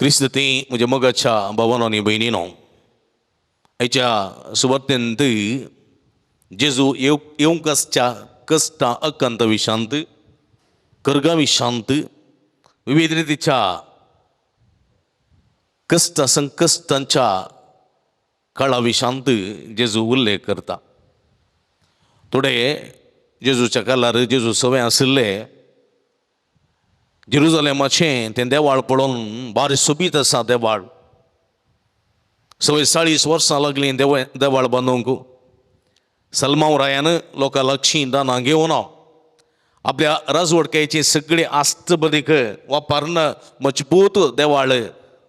क्रिस्ती म्हणजे मगाच्या भावांनो आणि बहिणीनो, हेच्या सुवातेंत जेजू येवंक आसच्या कश्टां अकंत विशांत कर्गा विशांत विविध रितीच्या कष्ट संकश्टांच्या काळा विशांत जेजू उल्लेख करता. थोडे जेजूच्या काळार जेजू सवय आशिल्ले जेरुसलेमाचें तें देवाळ पळोवन बारी सोबीत आसा देवाळ. सवय 40 वर्सां लागलीं देवाळ बांदूंक. सलमांव रायान लोकां लागचीं दानां घेवन आपल्या राजवडकेची सगळी आस्त बरीक वापरन मजबूत देवाळ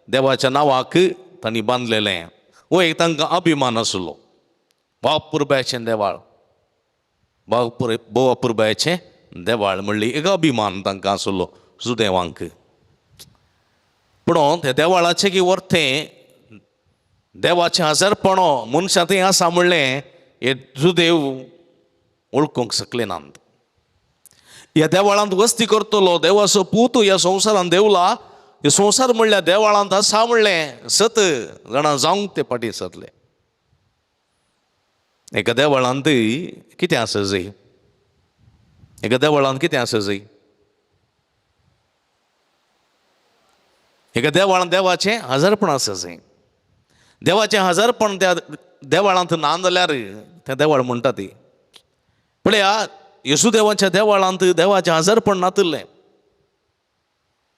देवाच्या नांवाक तांणी बांदलेलें. हो एक तांकां अभिमान आसलो. बापुरबायचें देवाळ, बापुरबायचें देवाळ म्हणली एक अभिमान तांकां आसलो सुदैवांक. पूण त्या देवाळाचें की वर्तें देवाचें हजरपण मनशांतय आसा म्हणलें हे सुदैव ओळखूंक शकले नात. ह्या देवाळांत वस्ती करतलो देवाचो पूत ह्या संवसारांत देवला. हे संवसार म्हणल्यार देवाळांत आसा म्हणलें सत जाणां जावंक ते फाटीं सरले. एका देवाळांत कितें आसा जंय? एका देवाळांत कितें आसा जंय? एका देवाळांत देवाचें हजरपण आसा जंय. देवाचें हजरपण त्या देवाळांत ना जाल्यार तें देवाळ म्हणटा ती. पळया, येशुदेवाच्या देवाळांत देवाचें हजरपण नातलें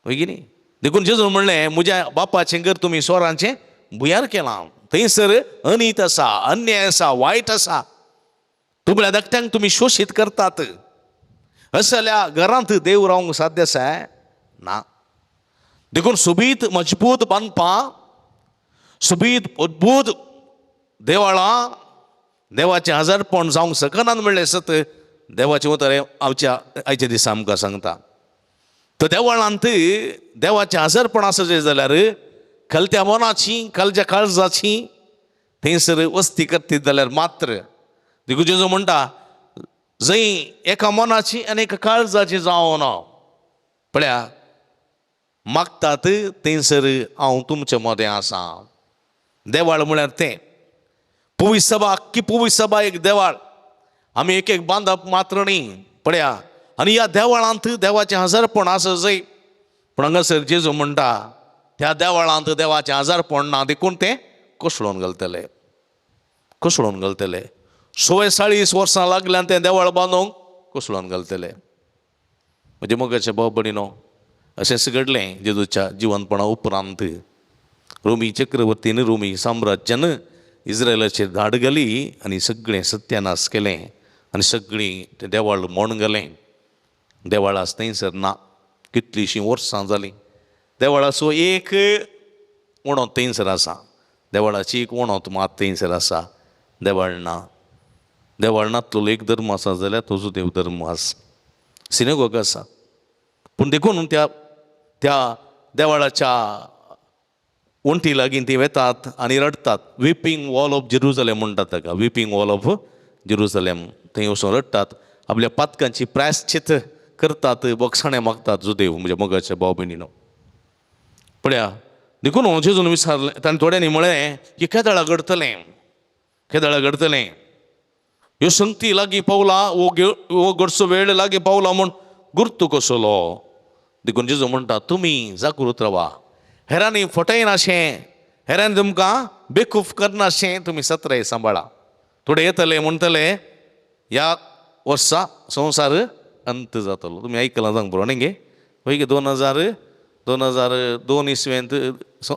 वय की न्ही. देखून जेजून म्हणलें म्हज्या बापाचें घर तुमी सोरांचें बुयार केलां. थंयसर अनीत आसा, अन्याय आसा, वायट आसा. तुमच्या धाकट्यांक तुमी शोशीत करतात. असल्या घरांत देव रावंक साध्य आसा ना. देखून सोबीत मजबूत बांदपां, सोबीत अद्भुत देवाळां देवाचें हजरपण जावंक शकनात म्हणलें सत देवाचें उतर आयच्या दिसा आमकां सांगता. तर देवाळांत देवाचें हजरपण आसा जाल्यार खलत्या मनाची खलच्या काळजाची थंयसर वस्ती करता जाल्यार मात्र. देखून जेजू म्हणटा जंय एका मनाची आनी एका काळजाची जावन पळया मागतात थंयसर हांव तुमचे मदें आसा. देवाळ म्हळ्यार तें पुवी सभा, अख्खी पुवी सभा एक देवाळ. आमी एक एक बांदप मात्र न्ही. पळया, आनी ह्या देवाळांत देवाचें हजरपण आसा जंय. पूण हांगासर जेजू म्हणटा त्या देवाळांत देवाचें हजरपण ना. देखून तें कोसळून घालतले, कोसळून घालतले. 40 वर्सां लागल्यान तें देवाळ बांदूंक कोसळून घालतले. म्हणजे मोगाचे भाव भयणीनो, अशेंच घडलें जेजूच्या जिवंतपणा उपरांत. रोमी चक्रवर्तीन रोमी साम्राज्यान इस्रायलाचेर धाड घाली आनी सगळें सत्यानाश केलें आनी सगळीं तें देवाळ मोडून घालें. देवाळ आसा थंयसर ना. कितलींशीं वर्सां जालीं. देवाळाचो एक उणो थंयसर आसा. देवाळाची एक उणोत मात थंयसर आसा. देवाळ ना. देवाळ नातलो एक धर्म आसा जाल्यार तो सुदैव धर्म आसा. सिनेगोग आसा. पूण देखून त्या देवाळाच्या वण्टी लागीं ती वेतात आनी रडतात. विपींग वॉल ऑफ जेरुसलेम म्हणटात ताका. विपींग वॉल ऑफ जेरुसलेम. थंय वचून रडटात. आपल्या पातकांची प्रायश्चित करतात, बोगसाणें मागतात सुदैव म्हणजे मोगाच्या भाव भयणीनो. पळया, देखून जेजून विचारलें ताणें थोड्यांनी म्हळें की केदाळा घडतलें, केदाळा घडतलें. ह्यो संगती लागीं पावला, वो घडचो वेळ लागीं पावला म्हूण गुर्तू कसलो. देखून जेजू म्हणटा तुमी जागृत रावा. हेरांनी फटयनाशें, हेरांनी तुमकां बेकूफ करनाशें तुमी सत्रेय सांबाळा. थोडे येतले म्हणटले ह्या वर्सा संवसार अंत जातलो. तुमी आयकलां सांग बरो न्ही गे. वय गे 2002 इस्वेंत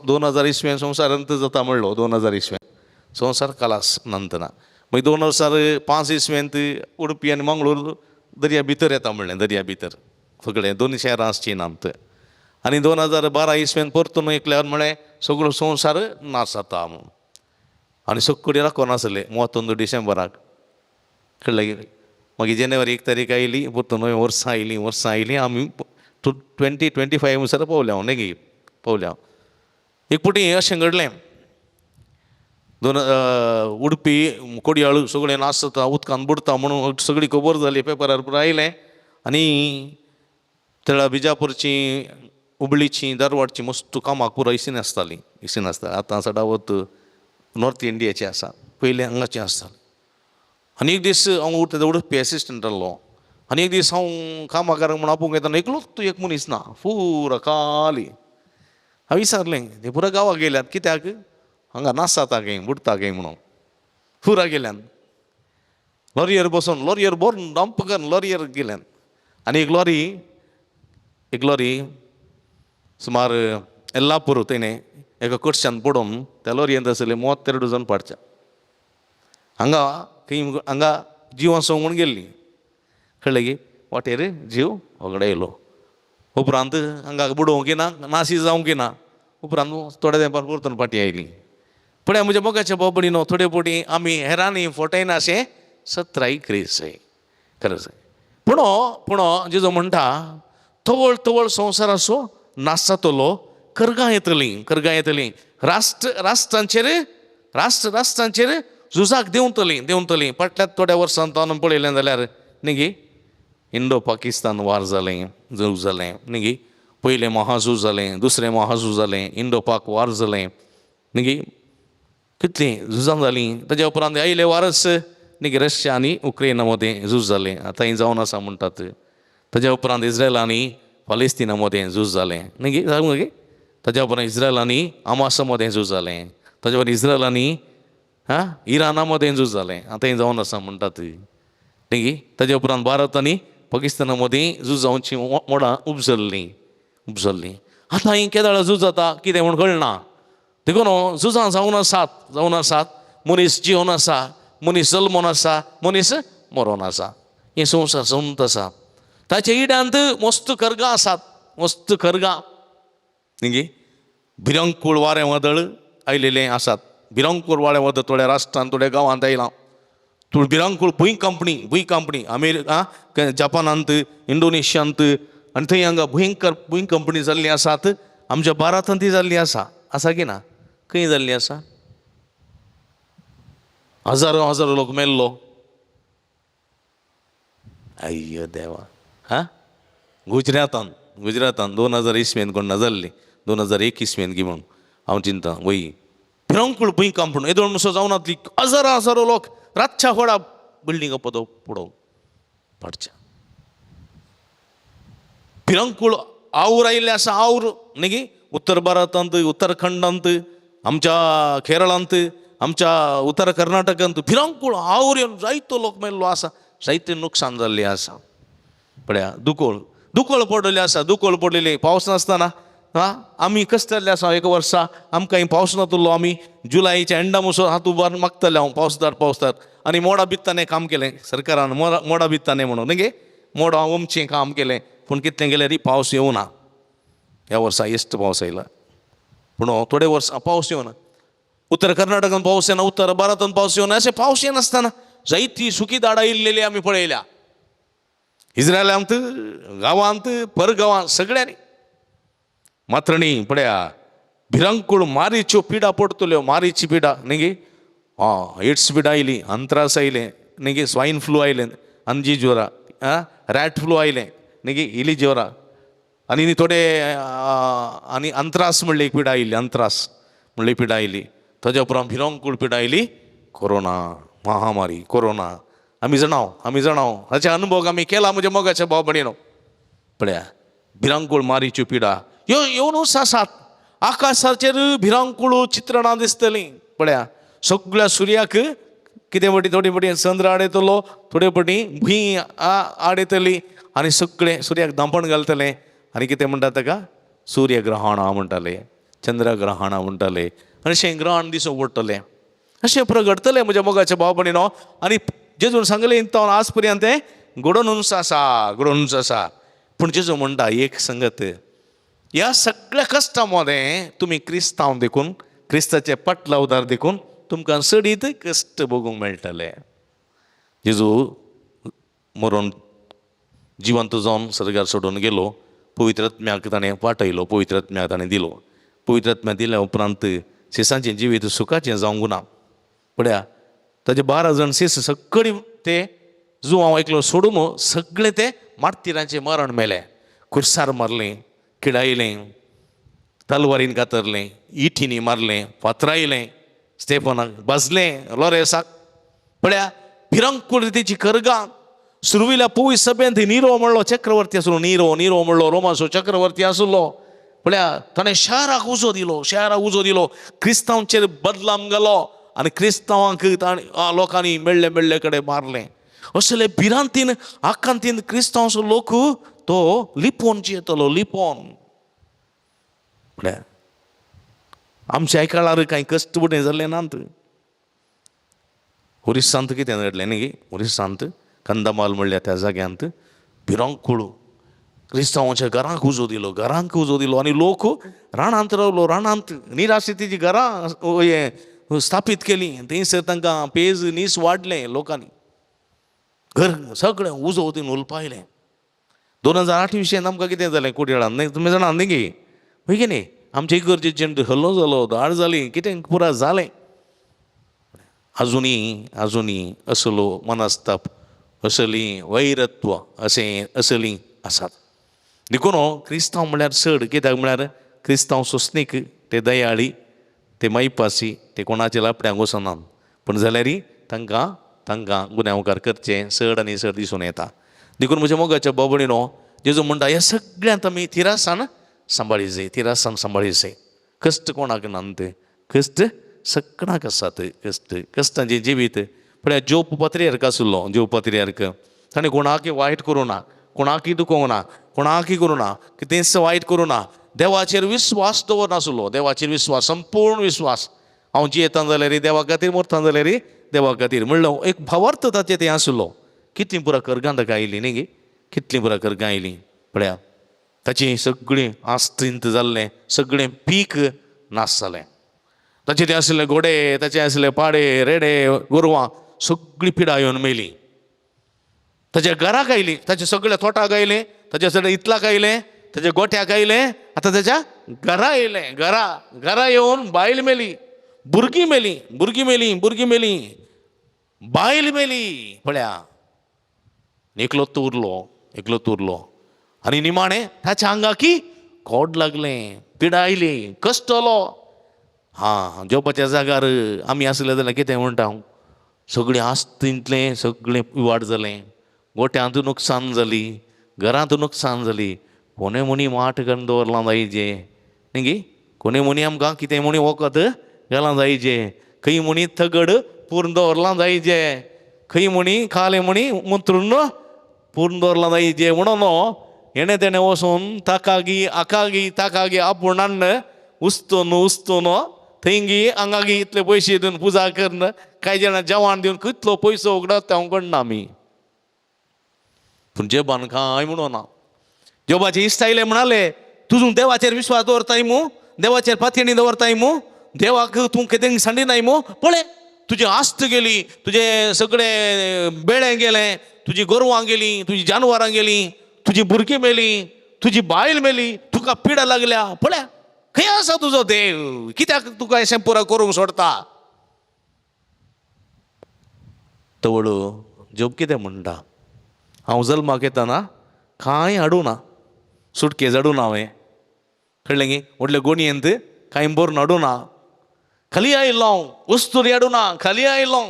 2000 इस्वेंत संवसार अंत जाता म्हणलो. 2000 इस्वेंत संवसार खलास नंतना. मागीर 2005 इस्वेंत उडपी आनी मंगळूर दर्या भितर येता म्हणलें. दर्या भितर सगळें 2 शहरां आसचीं नात. आनी 2012 इस्वेंत परतून एकल्यार म्हळें सगळो संवसार नाश जाता म्हणून. आनी सगळीं राखून आसले 31 डिसेंबराक. कळ्ळें. मागीर जानेवारी 1 तारीख आयली. परतून वर्सां आयलीं. आमी 2025 म्हणसर पावल्या हांव न्ही पावल्या. एक पुटी अशें घडलें. उडपी कोडयाळ सगळें नाश जाता, उदकान बुडता म्हणून सगळी खबर जाली. पेपरार आयलें. आनी थळा बिजापूरची हुबळीची धारवाडची मस्त कामाक पुरो इसीन आसताली इसीन आसता आतां सदावत नॉर्थ इंडियाची आसा पयलीं हांगाची आसताली आनी एक दीस हांव उरता उडपी एसिस्टंट आसलो आनी एक दीस हांव कामाकार म्हण आपूंक येताना एकलोच तूं एक मनीस ना पुरो खाली हांवें विचारलें ते पुरो गांवाक गेल्यात कित्याक हांगा नाचता खंय बुडता खंय म्हणून पुरा गेल्यान लॉरयेर बसून लॉरयेर बरोवन डंप करून लॉरयेर गेल्यान आनी एक लॉरी सुमार यल्लापूर तेणे एका कडच्यान पडोवन त्या लॉरयेंत आसले 32 जण पाडच्या हांगा खंय हांगा जिवां सोंगून गेल्ली कळ्ळें की वाटेर जीव वगडा येयलो उपरांत हांगा बुडोवंक ना नाशी जावंक ना उपरांत थोड्या तेंपार परतून फाटीं आयली पळय म्हज्या मोगाच्या बाबडीनो थोडे फावटी आमी हेरांनी फटयना अशें सत्राय क्रेजय खरेंच पूण जेजो म्हणटा तवळ तवळ संवसार असो नासतलो करगां येतलीं राष्ट्रांचेर झुजाक देंवतलीं फाटल्या थोड्या वर्सांत आमी पळयलें जाल्यार न्ही गे इंडो पाकिस्तान वार झूज जालें न्ही गे पयलें महाझूज जालें दुसरें महाझूज जालें इंडो पाक वार जालें न्ही गे कितलीं झुजां जालीं ताज्या उपरांत आयले वारस न्ही गे रशिया आनी उक्रेना मदें झूज जालें आतांय जावन आसा म्हणटात ताज्या उपरांत इज्रायल आनी फालिस्तिना मदें झूज जालें न्ही गे जावं गे ताज्या उपरांत इज्रायल आनी हमासा मदें झूज जालें ताज्या उपरांत इज्रायल आनी इराना मदें झूज जालें आतांय जावन आसा म्हणटात न्ही गे ताज्या उपरांत भारत आनी पाकिस्ताना मदीं झूज जावची मोडां उपजल्लीं आतां ही केदाळ झूज जाता कितें म्हूण कळना देखून झुजां जावन आसात मनीस जिवन आसा मनीस जल्मोन आसा मनीस मरोन आसा हें संवसार संत आसा ताचे इड्यांत मस्त करगां आसात मस्त करगां न्ही गे भिरंकूळ वारें वादळ आयलेलें आसात भिरंकूळ वारें वादळ थोड्या राष्ट्रांत थोड्या गांवांत आयलां तूं भिरंकूळ भुंयकंपनी अमेरिका जपानांत इंडोनेशियांत आनी थंय हांगा भुंयकंपनी जाल्ली आसात आमच्या भारतांत ती जाल्ली आसा की ना खंय जाल्ली आसा हजारो लोक मेल्लो अय्यो देवा गुजरातान 2000 इसवेन कोण जाल्ली 2001 इसवेन की म्हूण हांव चिंता वय भिरंकूळ भुंयकंपण येदोळ असो जावन आसली हजारो लोक रातच्या व्हडा बिल्डिंग पडोवंक पाडच्या भिरंकूळ आवूर आयिल्ले आसा आवूर न्ही गे उत्तर भारतांत उत्तराखंडांत आमच्या केरळांत आमच्या उत्तर कर्नाटकांत भिरंकूळ आवूर येवन जायतो लोक मेल्लो आसा जायतें नुकसान जाल्लें आसा पळया दुकोळ पडलेले आसा दुकोळ पडलेले पावस नासतना आमी कसताल्ले आसा एक वर्सा आमकां पावस नातलो आमी जुलायच्या एंडा मुसो हात उबार मागताले हांव पावसदार आनी मोडा बित्ताने काम केलें सरकारान मोडा बित्ताने म्हणून न्ही गे मोडा ओमचें काम केलें पूण कितलें गेल्यार पावस येवना ह्या वर्सा इश्ट पावस आयला पूण थोडे वर्स पावस येवना उत्तर कर्नाटकांत पावस येना उत्तर भारतांत पावस येवना अशें पावस येनासतना जायतीं सुकी दाडां इल्लेलीं आमी पळयल्या इज्रायलांत गांवांत परगांवांत सगळ्यांनी मात्र न्ही पळया भिरंकूळ मारीच्यो पिडा पडटल्यो मारीची पिडा न्ही गे एड्स पिडा आयली अंत्रास आयलें न्ही गे स्वायन फ्लू आयलें अंजी ज्वरा रॅट फ्लू आयलें न्ही गे इली ज्वरा आनी थोडे आनी अंत्रास म्हणले एक पिडा आयिल्ली अंत्रास म्हणली पिडा आयली ताज्या उपरांत भिरंकूळ पिडा आयली कोरोना महामारी कोरोना आमी जाणाव हाचे अनुभव आमी केला म्हज्या मोगाच्या भाव भयणीनो पळया भिरंकूळ मारीच्यो पिडा ह्यो येवनूच आसात आकाशाचेर भिरंकूळ चित्रणां दिसतलीं पळया सगळ्या सुर्याक कितें फावटी थोडे फावटी चंद्र आड येतलो थोडे फावटी भुंय आड येतली आनी सगळे सुर्याक धांपण घालतले आनी कितें म्हणटा ताका सूर्यग्रहणां म्हणटाले चंद्रग्रहणां म्हणटाले आनी अशें ग्रहण दिसूंक पडटलें अशें प्रगटतलें म्हज्या मोगाच्या भाव भयणीनो आनी जेजून सांगलें तो आज पर्यंत तें घडोवनूच आसा पूण जेजू म्हणटा एक संगत ह्या सगळ्या कश्टां मदें तुमी क्रिस्तांव देखून क्रिस्ताचे पटला उदार देखून तुमकां सडीत कश्ट भोगूंक मेळटले जेजू मरून जिवंत जावन सर्गार सोडून गेलो पवित्र आत्म्याक ताणें वाटयलो पवित्र आत्म्याक ताणें दिलो पवित्र आत्म्याक दिल्या उपरांत शेसांचें जिवीत सुखाचें जावंक ना पळया ताजे 12 जाण शेस सगळीं ते जो हांव एकलो सोडून सगळे ते मार्तिरांचें मरण मेले खुर्सार मारलें किडायलें, तलवारीन कातरलें, इठीनी मारलें, फातरायलें, स्टेफनाक बसलें, लोरेसाक पळया भिरांकूळ रितीची करगां सुरविल्या पोवीस सभेंत निरो म्हणलो चक्रवर्ती आसलो, निरो म्हणलो रोमाचो चक्रवर्ती आसलो. पळया ताणें शहराक उजो दिलो, क्रिस्तांवांचेर बदलाम घालो आनी क्रिस्तांवांक लोकांनी मेळ्ळे कडेन मारलें. असले भिरांतीन आकांतीन क्रिस्तांवाचो लोक तो लिपोवन जियेतलो, लिपोवन. पळया आमच्या आयकाळार कांय कश्ट बुडें जाल्लें नात. ओरिसांत कितें घडलें न्ही, ओरिसांत कंदमाल म्हणल्या त्या जाग्यांत भिरांकूळ क्रिस्तांवांच्या घरांक उजो दिलो आनी लोक रानांत रावलो. रानांत निराश्रितीची घरां स्थापीत केलीं. थंयसर तांकां पेज नीस वाडलें. लोकांनी घर सगळें उजो दिवन उलपायलें. 2008 विशयान आमकां कितें जालें कुडयाळान न्ही, तुमी जाणा न्ही गे हय की न्ही. आमच्या इगर्जेचेर हल्लो जालो, धाड जाली, कितें पुरा जालें. आजुनी असलो मनस्ताप, असलीं वैरत्व असलीं आसात. देखून क्रिस्तांव म्हळ्यार चड कित्याक म्हळ्यार क्रिस्तांव सोंसणीक ते दयाळी, ते मैपासी, ते कोणाच्या लापड्यांक वचनात. पूण जाल्यारय तांकां गुन्यांवकार करचे चड आनी चड दिसून येता. देखून म्हज्या मोगाच्या बाबडीनो जेजू म्हणटा ह्या सगळ्यांत आमी तिरासान सांबाळी जाय. कश्ट कोणाक नात, कश्ट सगळ्यांक आसात. कश्टांचें जिवीत पळया जोप पत्रियार्क आसलो. जोप पत्रियार्क ताणें कोणाकय वायट करूं ना, कोणाकय दुखोवंक ना, कोणाकय करूं ना, कितेंच वायट करूं ना. देवाचेर विस्वास दवरनासलो. देवाचेर विस्वास, संपूर्ण विस्वास. हांव जियेता जाल्यार देवा खातीर, मरता जाल्यार देवा खातीर म्हणलो एक भावार्थ ताचें तें आसलो. कितलीं पुरा करगां ताका आयलीं न्ही गे, कितलीं पुरा करगां आयलीं. पळया ताची सगळीं आस्तींत जाल्लें सगळें पीक नास जालें. ताचे ते आसले घोडे, ताचे आसले पाडे, रेडे, गोरवां सगळीं पिडा येवन मेली. ताच्या घराक आयली, ताच्या सगळ्या तोटाक आयलें, ताच्या सगळ्या इतलाक आयलें, ताच्या गोठ्याक आयलें, आतां ताच्या घरा आयलें. घरा येवन बायल मेली, भुरगीं मेली, बायल मेली. पळया एकलोच उरलो आनी निमाणें ताच्या आंगाकी खोड लागलें, पिडा आयली, कश्ट आलो. जेवपाच्या जाग्यार आमी आसले जाल्यार कितें म्हणटा हांव, सगळें आस्तींतलें सगळें पिवाड जालें, गोठ्यांत नुकसान जाली, घरांत नुकसान जाली. कोणे म्हणी माठ घालून दवरलां जायजे न्ही गे. कोणे म्हणी आमकां कितें म्हणी वखद घालां जायजे, खंय म्हणी तगड पूर्ण दवरलां जायजे, खंय म्हणी खाले म्हणी मुत्रून पूर्ण दवरलां जायजे. म्हणून हेणे तेणें वचून ताकागी आपुणान उस्तून थंयगी हांगागी इतले पयशे दिवन पुजा करन, कांय जाणां जेवण दिवन कितलो पयसो उगडात तें हांव कळना आमी. पूण जेबान कांय म्हणना. जेबाचे इश्ट आयले म्हणाले तूं देवाचेर विश्वास दवरताय मू, देवाचेर पातयणी दवरताय मू, देवाक तूं कितें सांडिनाय मू. पळय तुजी आस्त गेली, तुजे सगळे बेळे गेले, तुजी गोरवां गेलीं, तुजी जानवरां गेलीं, तुजी भुरगीं मेली, तुजी बायल मेली, तुका पिडा लागल्या. पळया खंय आसा तुजो देव, कित्याक तुका अशें पुरा करूंक सोडता. तवळू जोब कितें म्हणटा, हांव जल्माक येताना कांय हाडूं ना, सुटकेज हाडूं ना हांवें, कळ्ळें गे. व्हडले गोणयेंत कांय बरोवन हाडूं ना, खाली आयलो हांव, वस्तू हाडूं ना, खाली आयलो.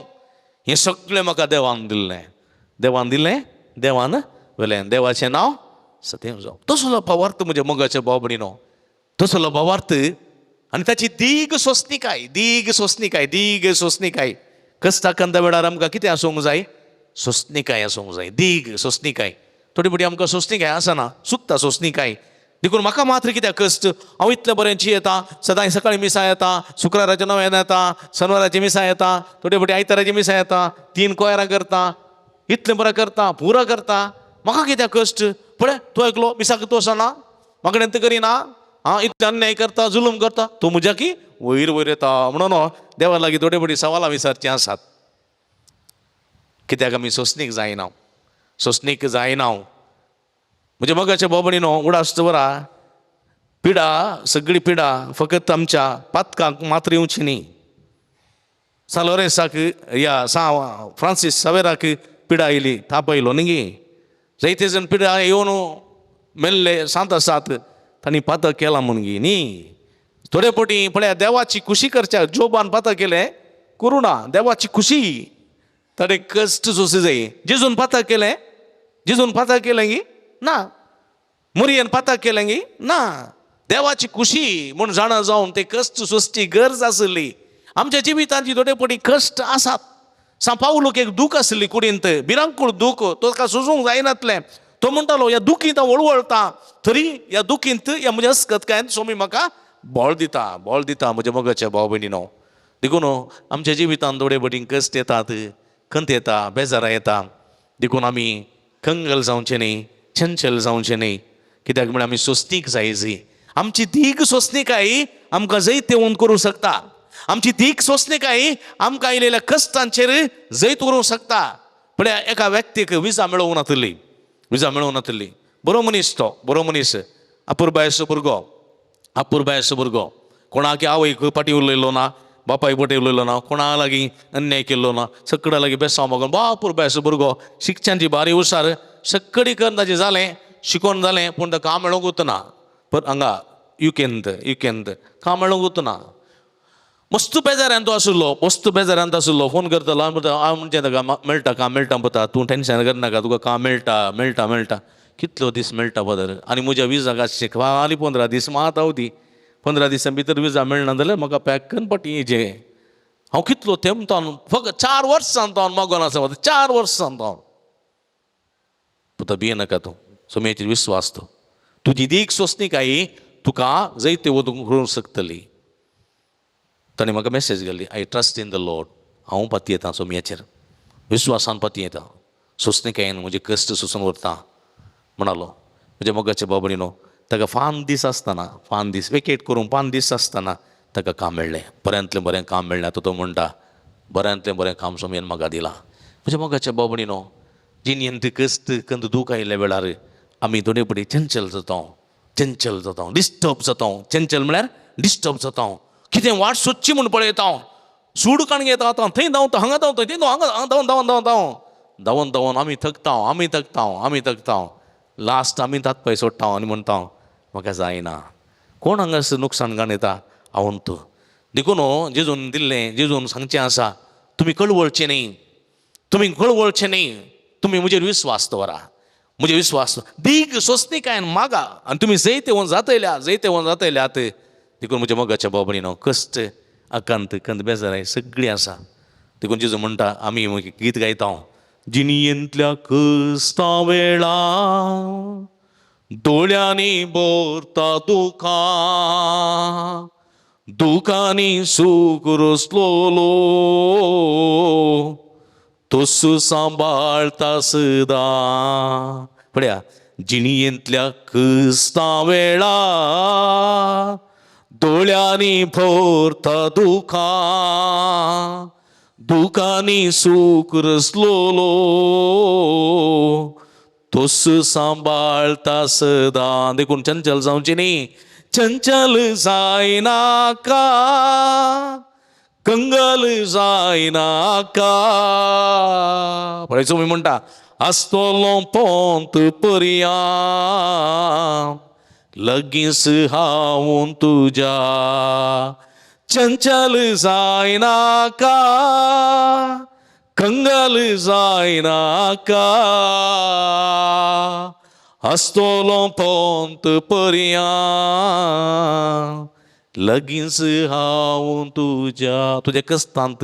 हें सगळें म्हाका देवान दिलें, देवान वेलें. देवाचें नांव सत्यम जावं. तसलो भावार्थ म्हज्या मोगाच्या भावभयणीनो, तसलो भावार्थ. आनी ताची दीग सोंसणीकाय कश्टा कंदा वेळार आमकां कितें आसूंक जाय, सोंसणीकाय आसूंक जाय. दीग सोंसणीकाय. थोडी बडी आमकां सोंसणीकाय आसना, चुकता सोंसणीकाय. देखून म्हाका मात्र कित्याक कश्ट, हांव इतलें बरें जियेता, सदांच सकाळीं मिसा येता, शुक्राराच्या 9 येता, शेनवाराची मिसा येता, थोडी बडी आयताराची मिसा येता, 3 कोयरां करता, इतलें बरें करता, पुरा करता, म्हाका कित्याक कश्ट. पळय तूं एकलो मिसाक तूं वचना, म्हाका तें करिना, इतलें अन्याय करता, जुलूम करता, तूं म्हज्या की वयर येता. म्हणून देवा लागीं थोडी बडी सवालां विचारचीं आसात. कित्याक आमी सोंसणीक जायना. म्हणजे मोगाच्या भावभयणीनो उडासता बरा, सगळी पिडा फकत आमच्या पातकांक मात्र येवची न्ही. सालोरेसाक फ्रांसीस सावेराक पिडा आयली, ताप आयलो न्ही गे. जायते जण पिडा येवन मेल्ले सांत आसात. ताणी पातक केला म्हणगी न्ही. थोडे पोटी पळया देवाची खुशी करच्या जोबान पातक केले करू ना. देवाची खुशी ताणे कष्ट सोसे जाय. जेजून पातक केले, जेजून पातक केलें गी ना. मुरयेन पातक केलें गी ना. देवाची खुशी म्हूण जाणा जावन ते कष्ट सोसची गरज आसली. आमच्या जिवितांची थोडे पटी कष्ट आसात. पावलूक एक दूख आसली कुडींत, भिरांकूळ दूख, तो ताका सोसूंक जायनातलें. तो म्हणटालो ह्या दुखींत हांव वळवळटा, तरी ह्या दुखींत ह्या म्हज्या अस्कतकायेंत स्वामी म्हाका बळ दिता म्हज्या मोगाच्या भाव भयणीनो. देखून आमच्या जिवितांत थोडे पटी कश्ट येतात, खंत येता, बेजारां येता. देखून आमी कंगल जावचें न्ही, चंचल जावचें न्ही. कित्याक म्हळ्यार आमी सोंसणीक जायची. आमची तीग सोंसणीकाय आमकां जैत येवन करूं शकता. आमची तीग सोंसणीकाय आमकां आयिल्ल्या कश्टांचेर जैत करूं शकता. पण एका व्यक्तीक विजा मेळोवंक नातली, विजा मेळोवंक नातली. बरो मनीस तो, बरो मनीस, अपुरबायेचो भुरगो, कोणाक आवयक पाटी उलयलो ना, बापायक पाटी उलयलो ना, कोणा लागीं अन्याय केल्लो ना, सगळ्या लागीं बेसांव मागून अपुरबायेचो भुरगो, शिक्षणाची बारी हुशार, सक्कडी करून ताचें जालें, शिकोवन जालें, पूण ताका काम मेळोंक वचना. पण हांगा युकेंत काम मेळोंक वचना. मस्त बेजारांत आशिल्लो, फोन करतालो, हांव म्हणचें ताका मेळटा काम मेळटा पता, तूं टेन्शन करनाका, तुका काम मेळटा. कितलो दीस मेळटा पदर. आनी म्हज्या विजाक आसचें खाली 15 दीस मात अवधी. 15 दिसां भितर विजा मेळना जाल्यार म्हाका पॅक करून पाटी येचें. हांव कितलो तेंपतावन फकत 4 वर्सां तो मागोन आसा, 4 वर्सां तो. पुता भियेनाका तूं, सोम्याचेर विस्वास तो. तुजी दीक सोंसणीकाय तुका जैते वचूंक करूंक शकतली. ताणें म्हाका मॅसेज घाली, I trust in the Lord. हांव पाती येता सोम्याचेर, विस्वासान पाती येता, सोंसणीकायेन म्हजे कश्ट सोंसून व्हरता म्हणालो. म्हज्या मोगाच्या बाबडीनो, ताका 5 दीस आसतना, 5 दीस वेकेट करूंक 5 दीस आसतना ताका काम मेळ्ळें. बऱ्यांतलें बरें काम मेळ्ळें. आतां तो म्हणटा बऱ्यांतलें बरें काम सोम्यान म्हाका दिलां. म्हज्या मोगाच्या बाबडीनो, जिणेंत कश्ट कंद दूख आयिल्ल्या वेळार आमी थोडे पटी चंचल जाता, डिस्टर्ब जाता. चंचल म्हळ्यार डिस्टर्ब जाता. कितें वाट सोदची म्हूण पळयता, सूड काणगे येता, थंय धांवता, हांगा धांवता, थंय हांगा धांवन आमी थकता. लास्ट आमी तांत पळय सोडटा आनी म्हणटा म्हाका जायना. कोण हांगासर नुकसाण येता? हांव तूं. देखून जेजून दिल्लें, जेजून सांगचें आसा, तुमी कळवळचें न्ही, तुमी म्हजेर विस्वास दवरा. म्हजे विस्वास दीग सोंसणीकायेन मागा आनी तुमी जैत येवन जातयल्यात. देखून म्हज्या मोगाच्या बाबडीनो, कश्ट, आकांत, कंद, बेजाराय सगळी आसा. देखून जेजू म्हणटा, आमी गीत गायता, जिणयेंतल्या कश्टा वेळा दोळ्यांनी भरता दुखांनी सूख रसलोलो, तोसू सांबाळता सदां. पळया, जिणयेंतल्या कश्टा वेळा दोळ्यांनी भरता दुखांनी सूख रसलोलो, तोसू सांबाळता सदां. देखून चंचल जावचें न्ही, चंचल जायनाका, कंगल जायनाका. पळय तुमी म्हणटा, आसतलो पोंत पर्या, लगींच हांव तुज्या. चंचल जायनाका, कंगल जायनाका, आसतलो पोंत पर्या, लगींच हांव तुज्या. तुज्या कश्टांत,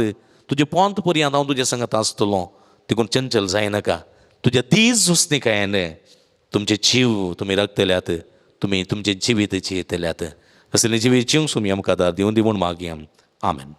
तुज्या पोंत पर्यंत हांव तुज्या सांगात आसतलो. देखून चंचल जायनाका. तुज्या तीज सोंसणीकायेन तुमचे जीव तुमी रगतल्यात, तुमी तुमचे जिवीत जियेतल्यात. असलें जिवीत जिवंक तुमी आमकां आदार दिवन मागया. आमेन.